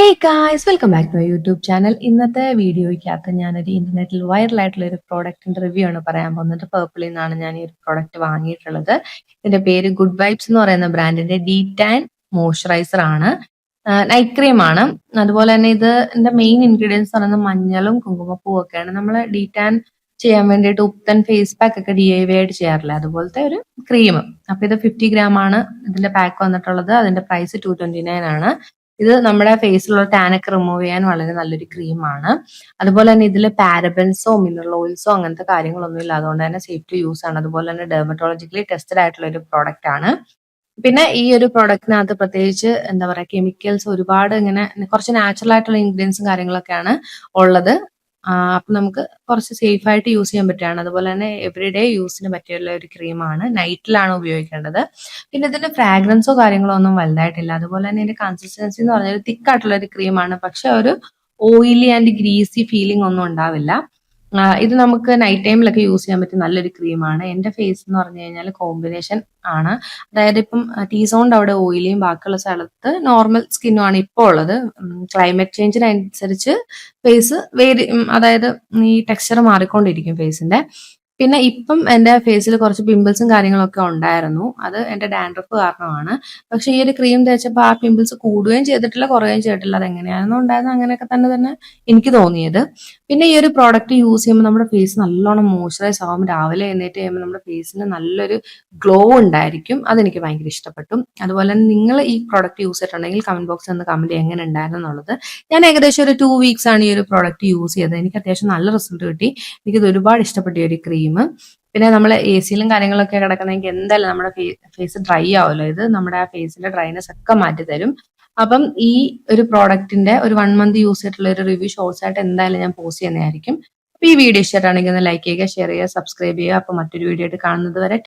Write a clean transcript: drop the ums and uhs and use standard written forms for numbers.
Hey guys welcome back to my YouTube channel. ഇന്നത്തെ വീഡിയോയ്ക്കകത്ത് ഞാനൊരു ഇന്റർനെറ്റിൽ വൈറലായിട്ടുള്ള ഒരു പ്രോഡക്റ്റിന്റെ റിവ്യൂ ആണ് പറയാൻ പോകുന്നത്. പേർപ്പിളിൽ നിന്നാണ് ഞാൻ ഈ ഒരു പ്രോഡക്റ്റ് വാങ്ങിയിട്ടുള്ളത്. ഇതിന്റെ പേര് ഗുഡ് വൈബ്സ് എന്ന് പറയുന്ന ബ്രാൻഡിന്റെ ഡീടാൻ മോയ്സ്ചറൈസർ ആണ്. നൈറ്റ് ക്രീം ആണ്. അതുപോലെ തന്നെ ഇതിന്റെ മെയിൻ ഇൻഗ്രീഡിയൻസ് പറയുന്നത് മഞ്ഞളും കുങ്കുമപ്പൂവും ഒക്കെയാണ്. നമ്മൾ ഡീടാൻ ചെയ്യാൻ വേണ്ടിയിട്ട് ഉപ്തൻ ഫേസ് പാക്ക് ഒക്കെ DIY ആയിട്ട് ചെയ്യാറില്ല, അതുപോലത്തെ ഒരു ക്രീം. അപ്പൊ ഇത് 50 ഗ്രാം ആണ് ഇതിന്റെ പാക്ക് വന്നിട്ടുള്ളത്. അതിന്റെ പ്രൈസ് 229 ആണ്. ഇത് നമ്മുടെ ഫേസിലുള്ള ടാൻ ഒക്കെ റിമൂവ് ചെയ്യാൻ വളരെ നല്ലൊരു ക്രീമാണ്. അതുപോലെ തന്നെ ഇതിൽ പാരബൻസോ മിനറൽ ഓയിൽസോ അങ്ങനത്തെ കാര്യങ്ങളൊന്നും ഇല്ല. അതുകൊണ്ട് തന്നെ സേഫ് ടു യൂസ് ആണ്. അതുപോലെ തന്നെ ഡെർമറ്റോളജിക്കലി ടെസ്റ്റഡ് ആയിട്ടുള്ള ഒരു പ്രോഡക്റ്റ് ആണ്. പിന്നെ ഈ ഒരു പ്രോഡക്റ്റിനകത്ത് പ്രത്യേകിച്ച് എന്താ പറയാ, കെമിക്കൽസ് ഒരുപാട് ഇങ്ങനെ കുറച്ച് നാച്ചുറൽ ആയിട്ടുള്ള ഇൻഗ്രീഡിയൻസും കാര്യങ്ങളൊക്കെയാണ് ഉള്ളത്. അപ്പൊ നമുക്ക് കുറച്ച് സേഫ് ആയിട്ട് യൂസ് ചെയ്യാൻ പറ്റുകയാണ്. അതുപോലെ തന്നെ എവറിഡേ യൂസിന് പറ്റിയുള്ള ഒരു ക്രീമാണ്. നൈറ്റിലാണ് ഉപയോഗിക്കേണ്ടത്. പിന്നെ ഇതിന്റെ ഫ്രാഗ്രൻസോ കാര്യങ്ങളോ ഒന്നും വലുതായിട്ടില്ല. അതുപോലെ തന്നെ ഇതിന്റെ കൺസിസ്റ്റൻസി എന്ന് പറഞ്ഞാൽ തിക്കായിട്ടുള്ള ഒരു ക്രീമാണ്. പക്ഷെ ഒരു ഓയിലി ആൻഡ് ഗ്രീസി ഫീലിംഗ് ഒന്നും ഉണ്ടാവില്ല. ഇത് നമുക്ക് നൈറ്റ് ടൈമിലൊക്കെ യൂസ് ചെയ്യാൻ പറ്റിയ നല്ലൊരു ക്രീമാണ്. എന്റെ ഫേസ് എന്ന് പറഞ്ഞു കഴിഞ്ഞാൽ കോമ്പിനേഷൻ ആണ്. അതായത് ഇപ്പം T സോണിന്റെ അവിടെ ഓയിലിയും ബാക്കിയുള്ള സ്ഥലത്ത് നോർമൽ സ്കിന്നും ആണ് ഇപ്പോൾ ഉള്ളത്. ക്ലൈമറ്റ് ചേഞ്ചിനനുസരിച്ച് ഫേസ് അതായത് ഈ ടെക്സ്ചർ മാറിക്കൊണ്ടിരിക്കും ഫേസിന്റെ. പിന്നെ ഇപ്പം എന്റെ ഫേസിൽ കുറച്ച് പിമ്പിൾസും കാര്യങ്ങളൊക്കെ ഉണ്ടായിരുന്നു. അത് എന്റെ ഡാൻഡ്രഫ് കാരണമാണ്. പക്ഷെ ഈ ഒരു ക്രീം തേച്ചപ്പോൾ ആ പിമ്പിൾസ് കൂടുകയും ചെയ്തിട്ടില്ല, കുറയുകയും ചെയ്തിട്ടില്ല. അത് എങ്ങനെയാണെന്നോ ഉണ്ടായിരുന്നു, അങ്ങനെയൊക്കെ തന്നെ എനിക്ക് തോന്നിയത്. പിന്നെ ഈ ഒരു പ്രോഡക്റ്റ് യൂസ് ചെയ്യുമ്പോൾ നമ്മുടെ ഫേസ് നല്ലോണം മോയ്സ്ചറൈസ് ആവും. രാവിലെ എഴുന്നേറ്റ് കഴിയുമ്പോൾ നമ്മുടെ ഫേസിന് നല്ലൊരു ഗ്ലോ ഉണ്ടായിരിക്കും. അതെനിക്ക് ഭയങ്കര ഇഷ്ടപ്പെട്ടു. അതുപോലെ തന്നെ നിങ്ങൾ ഈ പ്രോഡക്റ്റ് യൂസ് ചെയ്തിട്ടുണ്ടെങ്കിൽ കമന്റ് ബോക്സിൽ ഒന്ന് കമന്റ് ചെയ്യുക എങ്ങനെ ഉണ്ടായിരുന്നു എന്നുള്ളത്. ഞാൻ ഏകദേശം ഒരു 2 വീക്സ് ആണ് ഈ ഒരു പ്രോഡക്റ്റ് യൂസ് ചെയ്തത്. എനിക്ക് അത്യാവശ്യം നല്ല റിസൾട്ട് കിട്ടി. എനിക്കിത് ഒരുപാട് ഇഷ്ടപ്പെട്ടു ഈ ഒരു ക്രീം. പിന്നെ നമ്മൾ AC-യിലും കാര്യങ്ങളൊക്കെ കിടക്കണമെങ്കിൽ എന്തായാലും നമ്മുടെ ഫേസ് ഡ്രൈ ആവുമല്ലോ. ഇത് നമ്മുടെ ആ ഫേസിന്റെ ഡ്രൈനെസ് ഒക്കെ മാറ്റി തരും. അപ്പം ഈ ഒരു പ്രോഡക്റ്റിന്റെ ഒരു 1 മന്ത് യൂസ് ചെയ്തിട്ടുള്ള ഒരു റിവ്യൂ ഷോർട്സ് ആയിട്ട് എന്തായാലും ഞാൻ പോസ്റ്റ് ചെയ്യുന്നതായിരിക്കും. അപ്പൊ ഈ വീഡിയോ ഇഷ്ടമാണെങ്കിൽ ഒന്ന് ലൈക്ക് ചെയ്യുക, ഷെയർ ചെയ്യുക, സബ്സ്ക്രൈബ് ചെയ്യുക. അപ്പൊ മറ്റൊരു വീഡിയോ ആയിട്ട് കാണുന്നത് വരെ